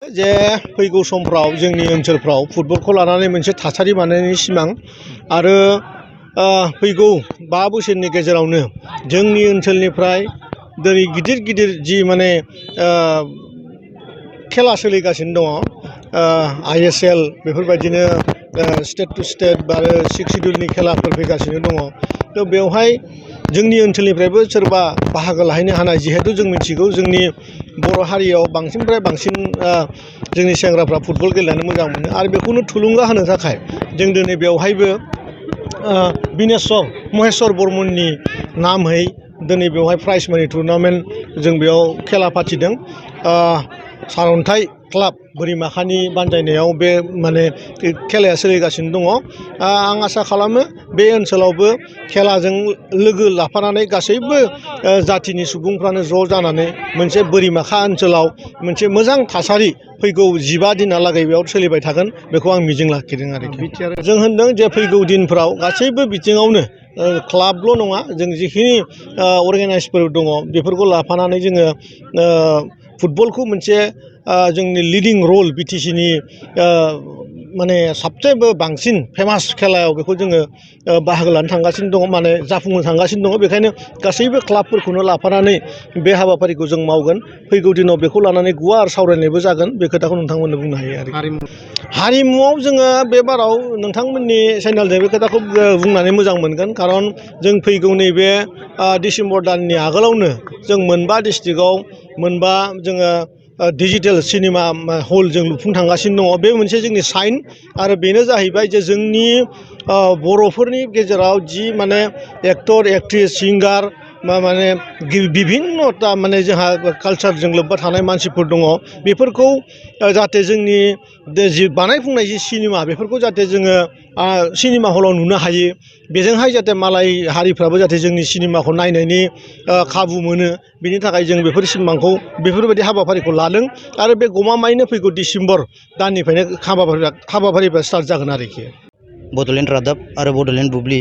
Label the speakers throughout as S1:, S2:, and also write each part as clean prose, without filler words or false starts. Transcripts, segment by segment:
S1: जे फैगौ समफ्राव जोंनि ओनसोलफ्राव फुटबलखौ लानानै मोनसे थासारि बानायनायनि सिमां आरो फैगौ 5 बोसोरनि गेजेरावनो जोंनि ओनसोलनिफ्राय दिनै गिदिर गिदिर जि माने खेला सोलिगासिनो दङ ISL बेफोरबायदिनो स्टेट टु स्टेट आरो 6 शिड्युलनि खेलाफोर फैगासिनो दङ थ' बेवहाय जोंनि ओनसोलनिफ्रायबो सोरबा बाहागो लाहैनो हानाय जिहेतु जों मिथिगौ जोंनि बर' हारियाव बांसिननिफ्राय बांसिन जोंनि सेंग्राफ्रा फुटबल गेलेनो मोजां मोनो आरो बेखौनो थुलुंगा होनो थाखाय जों दिनै बेवहायबो बिनेस्वर महेस्वर बर्मननि नामै दिनै बेवहाय प्राइज मानि टुर्नामेन्ट जों बेयाव खेला फाथिदों सारअन्थाइ क्लाब बोरिमाखानि बानजायनायाव बे माने खेलाया सोलिगासिनो दङ आं आसा खालामो बे ओनसोलावबो खेलाजों लोगो लाफानानै गासैबो जाथिनि सुबुंफ्रानो ज' जानानै मोनसे बोरिमाखा ओनसोलाव मोनसे मोजां थासारि फैगौ 15 दिनहालागै बेयाव सोलिबाय थागोन बेखौ आं मिजिं लाखिदों आरोखि जों होनदों जे फैगौ दिनफ्राव गासैबो बिथिङावनो क्लाबल' नङा जों जिखिनि अर्गानाइजफोर दङ बेफोरखौ लाफानानै जोङो फुटबलखौ मोनसे जोंनि लिडिं रल BTCनि माने सबसेबो बांसिन फेमास खेलायाव बेखौ जोङो बाहागो लानो थांगासिनो दङ माने जाफुंनो थांगासिनो दङ बेखायनो गासैबो क्लाबफोरखौनो लाफानानै बे हाबाफारिखौ जों मावगोन फैगौ दिनाव बेखौ लानानै गुवार सावरायनायबो जागोन बे खोथाखौ नोंथांमोननो बुंनो हायो आरो हारिमुआव जोङो बे बाराव नोंथांमोननि चेनेलजों बे खोथाखौ बुंनानै मोजां मोनगोन खारन जों फैगौ नैबे डिसेम्बर दाननि आगोलावनो जों मोनबा डिस्ट्रिक्टआव मोनबा जोङो डिजिटेल सिनेमा हल जों लुफुंनो थांगासिनो दङ बे मोनसे जोंनि साइन आरो बेनो जाहैबाय जे जोंनि बर'फोरनि गेजेराव जि माने एक्टर एक्ट्रिस सिंगार माने बिभिन्नता माने जोंहा कालचारजों लोब्बा थानाय मानसिफोर दङ बेफोरखौ जाहाथे जोंनि जि बानायफुंनाय जि सिनेमा बेफोरखौ जाहाथे जोङो सिनेमा हलाव नुनो हायो बेजोंहाय जाहाथे मालाय हारिफ्राबो जाहाथे जोंनि सिनेमाखौ नायनायनि खाबु मोनो बिनि थाखाय जों बेफोर सिनेमाखौ बेफोरबायदि हाबाफारिखौ लादों आरो बे गमामायैनो फैगौ डिसेम्बर दाननिफ्रायनो हाबाफारिफ्रा स्टार्ट जागोन आरोखि
S2: बड'लेण्ड रादाब आरो बड'लेण्ड बुब्लि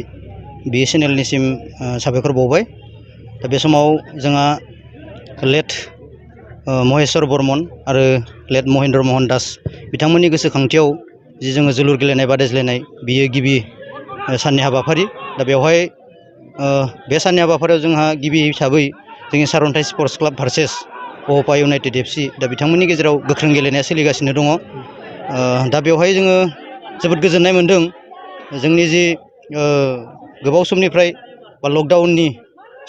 S2: बे चेनेलनिसिम साबायखर बावबाय दा बे समाव जोंहा लेट महेस्वर बर्मन आरो लेट महेन्द्र मोहन दास बिथांमोननि गोसोखांथियाव जि जोङो जोलुर गेलेनाय बादायज्लायनाय बियो गिबि साननि हाबाफारि दा बेवहाय बे साननि हाबाफारियाव जोंहा गिबि हिसाबै जोंनि सारअन्थाइ स्पर्ट्स क्लाब भार्सेस अहपा इउनाइटेड FC दा बिथांमोननि गेजेराव गोख्रों गेलेनाया सोलिगासिनो दङ दा बेवहाय जोङो जोबोद गोजोननाय मोन्दों जोंनि जि गोबाव समनिफ्राय बा लकडाउननि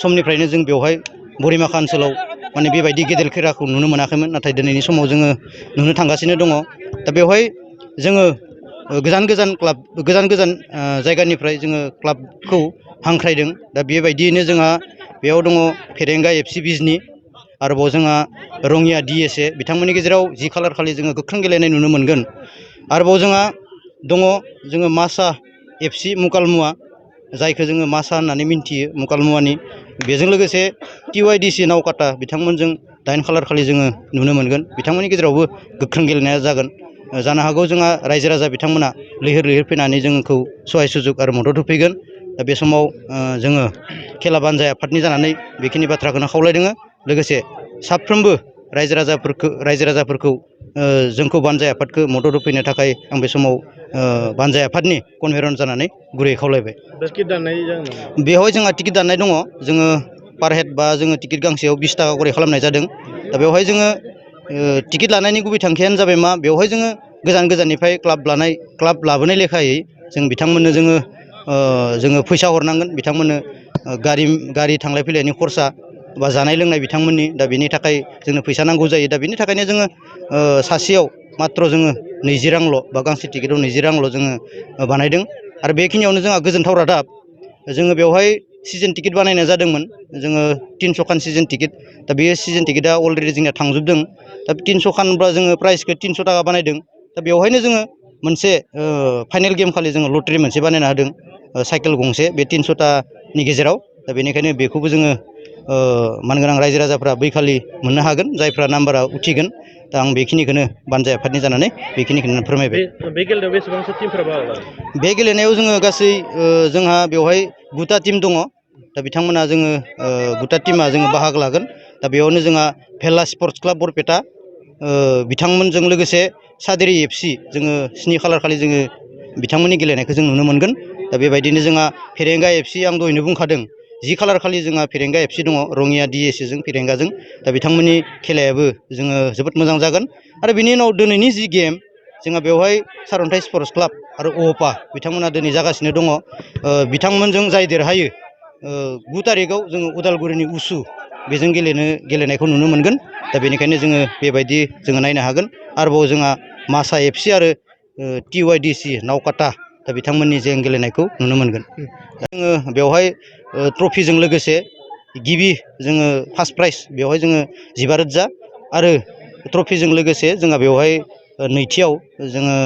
S2: समनिफ्रायनो जों बेवहाय बोरिमाखा ओनसोलाव माने बेबायदि गेदेर खेलाखौ नुनो मोनाखैमोन नाथाय दिनैनि समाव जोङो नुनो थांगासिनो दङ दा बेवहाय जोङो गोजान गोजान जायगानिफ्राय जोङो क्लाबखौ हांख्रायदों दा बेबायदियैनो जोंहा बेयाव दङ फेरेंगा FC बिजनि आरोबाव जोंहा रङिया DSA बिथांमोननि गेजेराव 10 खालार खालि जोङो गोख्रों गेलेनाय नुनो मोनगोन आरोबाव जोंहा दङ जोङो मासा FC मुकालमुवा जायखौ जोङो मासा होननानै मिन्थियो मुकालमुवानि बेजों लोगोसे TYDC नावकाटा बिथांमोनजों 8 खालार खालि जोङो नुनो मोनगोन बिथांमोननि गेजेरावबो गोख्रों गेलेनाया जागोन जानो हागौ जोंहा रायजो राजा बिथांमोना लैहोर फैनानै जोंखौ सहाय सुजुग आरो मदद होफैगोन दा बे समाव जोङो खेला बानजाय आफादनि जानानै बेखिनि बाथ्राखौनो खावलायदों लोगोसे साफ्रोमबो रायजो राजाफोरखौ जोंखौ बानजाय आफादखौ मदद होफैनो थाखाय आं बे समाव बानजाय आफादनि कनभेनर जानानै गुरै खावलायबाय बेवहाय जोंहा टिकेट दाननाय दङ जोङो पार हेड बा जोङो टिकेट गांसेयाव 20 थाखा करि खालामनाय जादों दा बेवहाय जोङो टिकेट लानायनि गुबै थांखियानो जाबाय मा बेवहाय जोङो गोजाननिफ्राय क्लाब लाबोनाय लेखायै जों बिथांमोननो जोङो फैसा हरनांगोन बिथांमोननो गारि थांलाय फैलायनि खरसा बा जानाय लोंनाय बिथांमोननि दा बेनि थाखाय जोंनो फैसा नांगौ जायो दा बेनि थाखायनो जोङो सासेयाव मात्र जोङो 20 रांल' बा गांसे टिकेटआव 20 रांल' जोङो बानायदों आरो बेखिनियावनो जोंहा गोजोनथाव रादाब जोङो बेवहाय सिजन टिकेट बानायनाय जादोंमोन जोङो 300 खान सिजन टिकेट दा बे सिजन टिकेटआ अलरेडि जोंनिया थांजोबदों दा 300 खानब्ला जोङो प्राइसखौ 300 थाखा बानायदों दा बेवहायनो जोङो मोनसे फाइनेल गेम खालि जोङो लटारि मोनसे बानायना होदों साइकेल गंसे बे 300टानि गेजेराव दा बेनिखायनो बेखौबो जोङो मानगोनां रायजो राजाफ्रा बैखालि मोननो हागोन जायफ्रा नाम्बारा उथिगोन दा आं बेखिनिखौनो बानजाय आफादनि जानानै बेखिनिखौनो फोरमायबाय
S1: बे गेलेनायाव बेसेबांसो टिमफोरा बाहागो लादों
S2: बे गेलेनायाव जोङो गासै जोंहा बेवहाय 9टा टिम दङ दा बिथांमोना जोङो 9टा टिमा जोङो बाहागो लागोन दा बेयावनो जोंहा भेला स्पर्ट्स क्लाब बरपेटा बिथांमोनजों लोगोसे सादेरि FC जोङो 7 खालार खालि जोङो बिथांमोननि गेलेनायखौ जों नुनो मोनगोन दा बेबायदिनो जोंहा फेरेंगा FC आं दहायनो बुंखादों 10 खालार खालि जोंहा फेरेंगा FC दङ रङिया DSC जों फेरेंगाजों दा बिथांमोननि खेलायाबो जोङो जोबोद मोजां जागोन आरो बिनि उनाव दिनैनि जि गेम जोंहा बेवहाय सारअन्थाइ स्पर्ट्स क्लाब आरो अहपा बिथांमोना दिनै जागासिनो दङ बिथांमोनजों जाय देरहायो 9 तारिखआव जोङो उदालगुरिनि उसु बेजों गेलेनायखौ नुनो मोनगोन दा बेनिखायनो जोङो बेबायदि जोङो नायनो हागोन आरोबाव जोंहा मासा FC आरो TYDC नावकाटा दा बिथांमोननि जों गेलेनायखौ नुनो मोनगोन जोङो बेवहाय ट्रफिजों लोगोसे गिबि जोङो फार्स्ट प्राइज बेवहाय जोङो 15,000 आरो ट्रफिजों लोगोसे जोंहा बेवहाय नैथियाव जोङो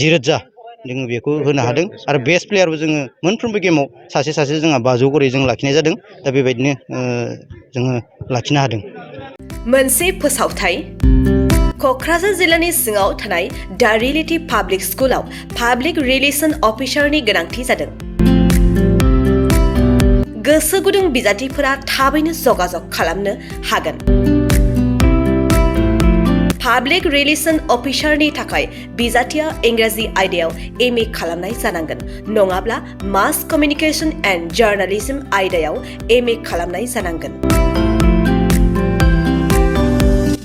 S2: 10,000 जोङो बेखौ होनो हादों आरो बेस्ट प्लेयारबो जोङो मोनफ्रोमबो गेमाव सासे जोंहा 500 करि जों लाखिनाय जादों दा बेबायदिनो जोङो लाखिनो हादों
S3: मोनसे फोसावथाय क'क्राझार जिल्लानि सिङाव थानाय दा रियेलिटी पाब्लिक स्कुलाव पाब्लिक रिलेशन अफिसारनि गोनांथि जादों गोसो गुदुं बिजाथिफोरा थाबैनो जगाजग खालामनो हागोन पाब्लिक रिलेशन अफिसारनि थाखाय बिजाथिया इंराजि आयदायाव MA खालामनाय जानांगोन नङाब्ला मास कमिउनिकेशन एन्ड जार्नालिज्म आयदायाव MA खालामनाय जानांगोन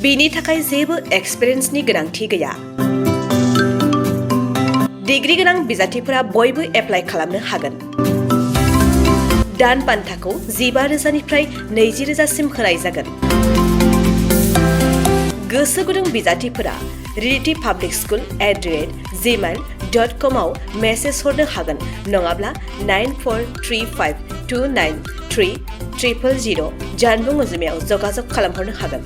S3: बिनि थाखाय जेबो एक्सपिरियेन्सनि गोनांथि गैया डिग्री गोनां बिजाथिफोरा बयबो एप्लाइ खालामनो हागोन दान बान्थाखौ 15,000निफ्राय 20,000सिम होनाय जागोन गोसो गुदुं बिजाथिफोरा realtypublicschool@gmail.com आव मेसेज हरनो हागोन नङाब्ला 9435293000 जानबुं अनजिमायाव जगाजग खालामहरनो हागोन